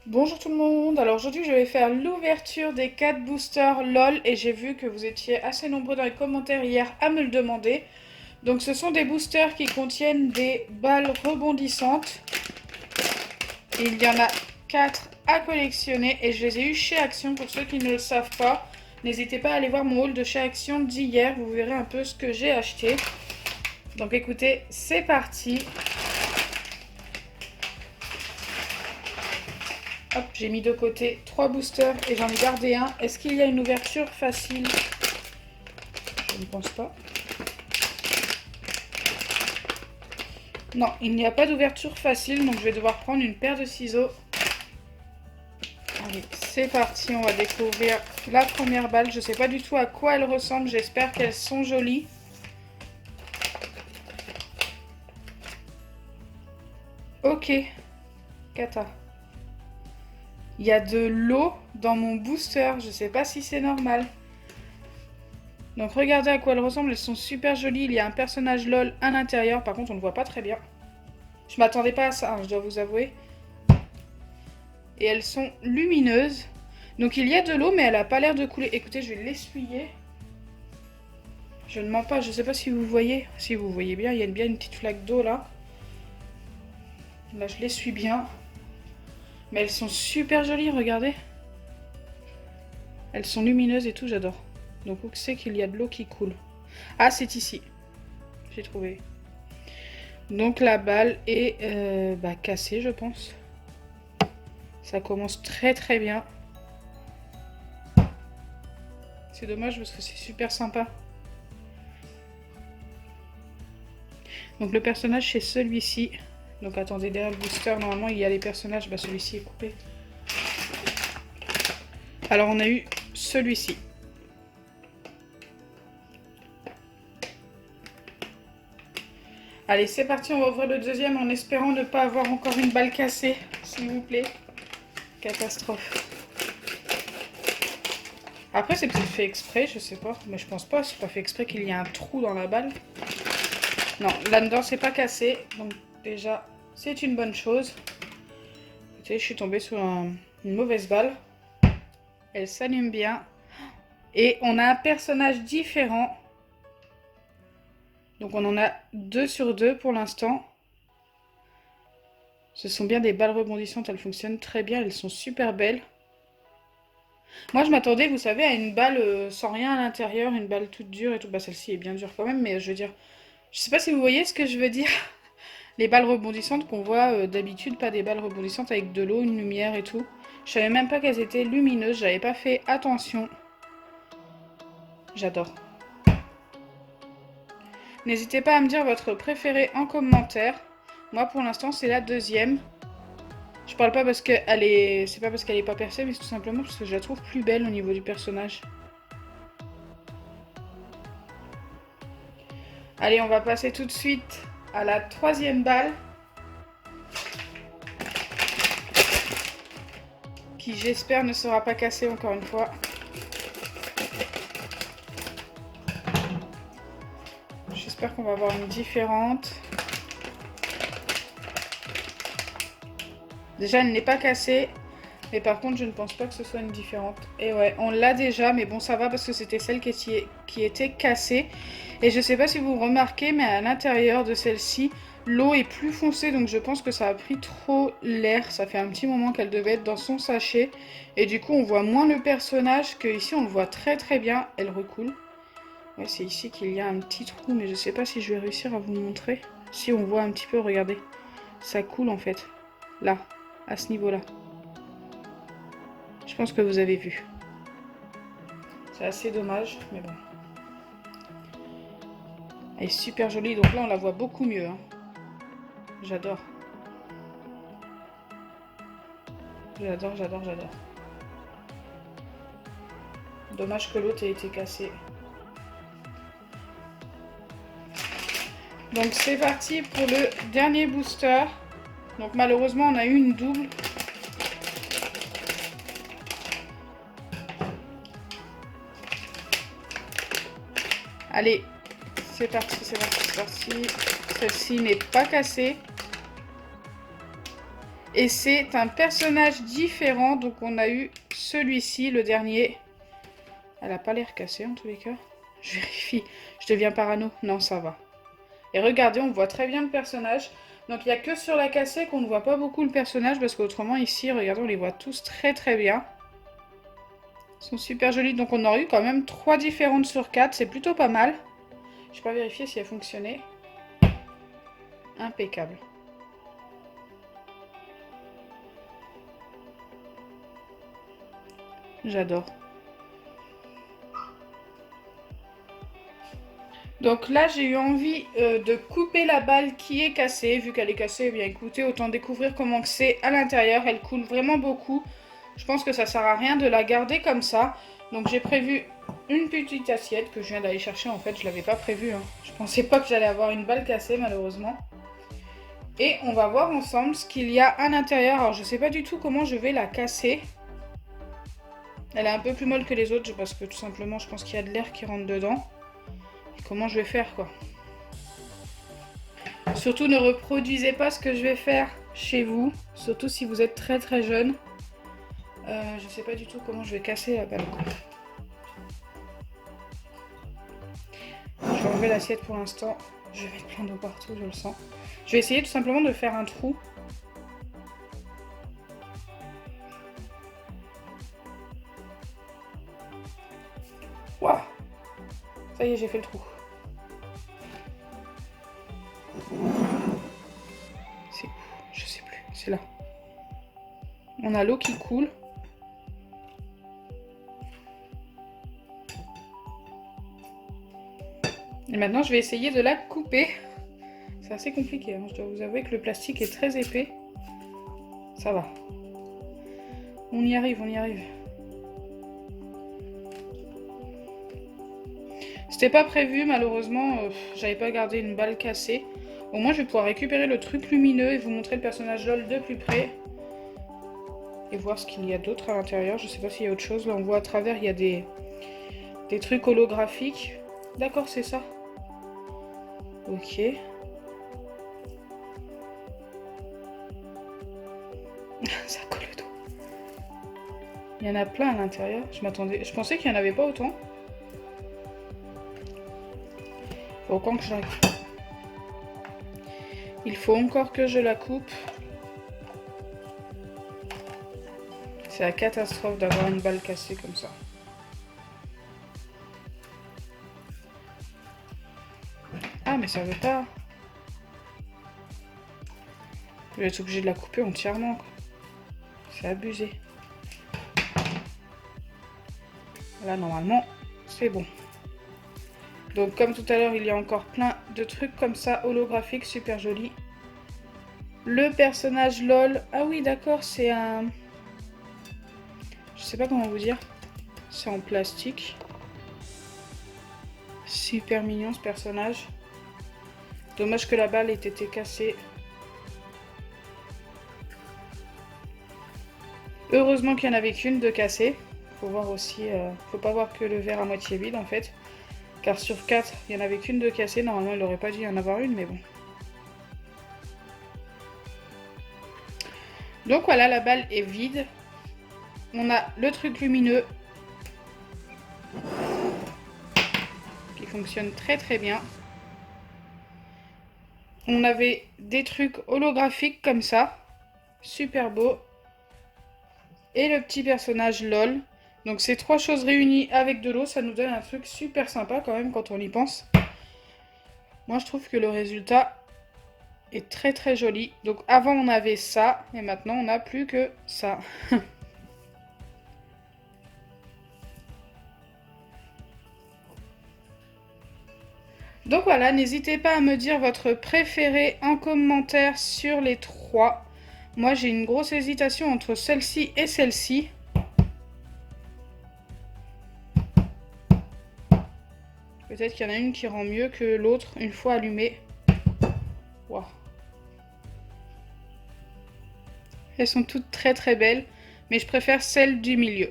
Bonjour tout le monde, alors aujourd'hui je vais faire l'ouverture des 4 boosters LOL et j'ai vu que vous étiez assez nombreux dans les commentaires hier à me le demander. Donc ce sont des boosters qui contiennent des balles rebondissantes. Il y en a 4 à collectionner et je les ai eu chez Action pour ceux qui ne le savent pas. N'hésitez pas à aller voir mon haul de chez Action d'hier, vous verrez un peu ce que j'ai acheté. Donc écoutez, c'est parti. Hop, j'ai mis de côté 3 boosters et j'en ai gardé un. Est-ce qu'il y a une ouverture facile? Je ne pense pas. Non, il n'y a pas d'ouverture facile, donc je vais devoir prendre une paire de ciseaux. Allez, c'est parti, on va découvrir la première balle. Je ne sais pas du tout à quoi elles ressemblent, j'espère qu'elles sont jolies. Ok, Kata. Il y a de l'eau dans mon booster, je ne sais pas si c'est normal. Donc regardez à quoi elles ressemblent, elles sont super jolies. Il y a un personnage LOL à l'intérieur, par contre on ne voit pas très bien. Je m'attendais pas à ça, hein, je dois vous avouer. Et elles sont lumineuses. Donc il y a de l'eau, mais elle n'a pas l'air de couler. Écoutez, je vais l'essuyer. Je ne mens pas, je ne sais pas si vous voyez. Si vous voyez bien, il y a bien une petite flaque d'eau là. Là, je l'essuie bien. Mais elles sont super jolies, regardez. Elles sont lumineuses et tout, j'adore. Donc où c'est qu'il y a de l'eau qui coule? Ah, c'est ici. J'ai trouvé. Donc la balle est cassée, je pense. Ça commence très très bien. C'est dommage parce que c'est super sympa. Donc le personnage c'est celui-ci. Donc attendez, derrière le booster, normalement il y a les personnages. Bah celui-ci est coupé. Alors on a eu celui-ci. Allez, c'est parti, on va ouvrir le deuxième en espérant ne pas avoir encore une balle cassée, s'il vous plaît. Catastrophe. Après, c'est peut-être fait exprès, je sais pas. Mais je pense pas, c'est pas fait exprès qu'il y a un trou dans la balle. Non, là-dedans, c'est pas cassé. Donc déjà, c'est une bonne chose. Écoutez, je suis tombée sur une mauvaise balle. Elle s'allume bien. Et on a un personnage différent. Donc on en a 2 sur 2 pour l'instant. Ce sont bien des balles rebondissantes, elles fonctionnent très bien, elles sont super belles. Moi je m'attendais, vous savez, à une balle sans rien à l'intérieur, une balle toute dure et tout. Bah celle-ci est bien dure quand même, mais je veux dire... Je sais pas si vous voyez ce que je veux dire. Les balles rebondissantes qu'on voit d'habitude, pas des balles rebondissantes avec de l'eau, une lumière et tout. Je savais même pas qu'elles étaient lumineuses, j'avais pas fait attention. J'adore. N'hésitez pas à me dire votre préféré en commentaire. Moi pour l'instant c'est la deuxième. Je parle pas parce qu'elle est... C'est pas parce qu'elle est pas percée, mais c'est tout simplement parce que je la trouve plus belle au niveau du personnage. Allez, on va passer tout de suite à la troisième balle. Qui j'espère ne sera pas cassée encore une fois. J'espère qu'on va avoir une différente. Déjà, elle n'est pas cassée. Mais par contre, je ne pense pas que ce soit une différente. Et ouais, on l'a déjà, mais bon, ça va parce que c'était celle qui était cassée. Et je sais pas si vous remarquez, mais à l'intérieur de celle-ci, l'eau est plus foncée. Donc je pense que ça a pris trop l'air. Ça fait un petit moment qu'elle devait être dans son sachet. Et du coup, on voit moins le personnage que ici, on le voit très très bien. Elle recoule. Ouais, c'est ici qu'il y a un petit trou, mais je sais pas si je vais réussir à vous montrer. Si on voit un petit peu, regardez. Ça coule en fait. Là, à ce niveau-là. Je pense que vous avez vu. C'est assez dommage, mais bon. Elle est super jolie, donc là on la voit beaucoup mieux. Hein. J'adore. J'adore, j'adore, j'adore. Dommage que l'autre ait été cassée. Donc c'est parti pour le dernier booster. Donc malheureusement on a eu une double. Allez, c'est parti, c'est parti, c'est parti. Celle-ci n'est pas cassée. Et c'est un personnage différent. Donc on a eu celui-ci, le dernier. Elle a pas l'air cassée en tous les cas. Je vérifie. Je deviens parano. Non, ça va. Et regardez, on voit très bien le personnage. Donc il n'y a que sur la cassée qu'on ne voit pas beaucoup le personnage. Parce qu'autrement ici, regardez, on les voit tous très très bien. Ils sont super jolis. Donc on aurait eu quand même 3 différentes sur 4. C'est plutôt pas mal. Je vais pas vérifier si elle fonctionnait. Impeccable. J'adore. Donc là, j'ai eu envie de couper la balle qui est cassée. Vu qu'elle est cassée, eh bien écoutez, autant découvrir comment c'est à l'intérieur. Elle coule vraiment beaucoup. Je pense que ça sert à rien de la garder comme ça. Donc j'ai prévu une petite assiette que je viens d'aller chercher. En fait, je l'avais pas prévu. Hein. Je pensais pas que j'allais avoir une balle cassée, malheureusement. Et on va voir ensemble ce qu'il y a à l'intérieur. Alors je sais pas du tout comment je vais la casser. Elle est un peu plus molle que les autres parce que tout simplement je pense qu'il y a de l'air qui rentre dedans. Et comment je vais faire quoi. Surtout ne reproduisez pas ce que je vais faire chez vous. Surtout si vous êtes très très jeune. Je sais pas du tout comment je vais casser la balle quoi. Je vais enlever l'assiette pour l'instant. Je vais mettre plein d'eau partout, je le sens. Je vais essayer tout simplement de faire un trou. Waouh! Ça y est, j'ai fait le trou. C'est où? Je sais plus. C'est là. On a l'eau qui coule. Et maintenant, je vais essayer de la couper. C'est assez compliqué, hein. Je dois vous avouer que le plastique est très épais. Ça va. On y arrive, on y arrive. C'était pas prévu, malheureusement. J'avais pas gardé une balle cassée. Au moins, je vais pouvoir récupérer le truc lumineux et vous montrer le personnage LOL de plus près. Et voir ce qu'il y a d'autre à l'intérieur. Je sais pas s'il y a autre chose. Là, on voit à travers, il y a des trucs holographiques. D'accord, c'est ça. Ok. Ça colle au dos. Il y en a plein à l'intérieur. Je pensais qu'il n'y en avait pas autant. Faut encore que je la coupe. Il faut encore que je la coupe. C'est la catastrophe d'avoir une balle cassée comme ça. Ah mais ça veut pas. Je vais être obligée de la couper entièrement. C'est abusé. Là normalement c'est bon. Donc comme tout à l'heure il y a encore plein de trucs comme ça holographiques super jolis. Le personnage LOL. Ah oui d'accord c'est un... Je sais pas comment vous dire. C'est en plastique. Super mignon ce personnage. Dommage que la balle ait été cassée. Heureusement qu'il n'y en avait qu'une de cassée. Faut voir aussi, faut pas voir que le verre à moitié vide en fait. Car sur 4, il n'y en avait qu'une de cassée. Normalement, il n'aurait pas dû y en avoir une, mais bon. Donc voilà, la balle est vide. On a le truc lumineux qui fonctionne très très bien. On avait des trucs holographiques comme ça. Super beau. Et le petit personnage LOL. Donc ces 3 choses réunies avec de l'eau, ça nous donne un truc super sympa quand même quand on y pense. Moi je trouve que le résultat est très très joli. Donc avant on avait ça et maintenant on n'a plus que ça. Donc voilà, n'hésitez pas à me dire votre préféré en commentaire sur les 3. Moi j'ai une grosse hésitation entre celle-ci et celle-ci. Peut-être qu'il y en a une qui rend mieux que l'autre une fois allumée. Wow. Elles sont toutes très très belles, mais je préfère celle du milieu.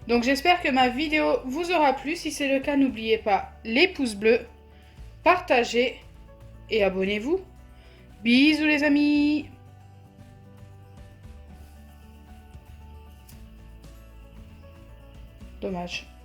Donc j'espère que ma vidéo vous aura plu. Si c'est le cas, n'oubliez pas les pouces bleus, partagez et abonnez-vous. Bisous les amis! Dommage.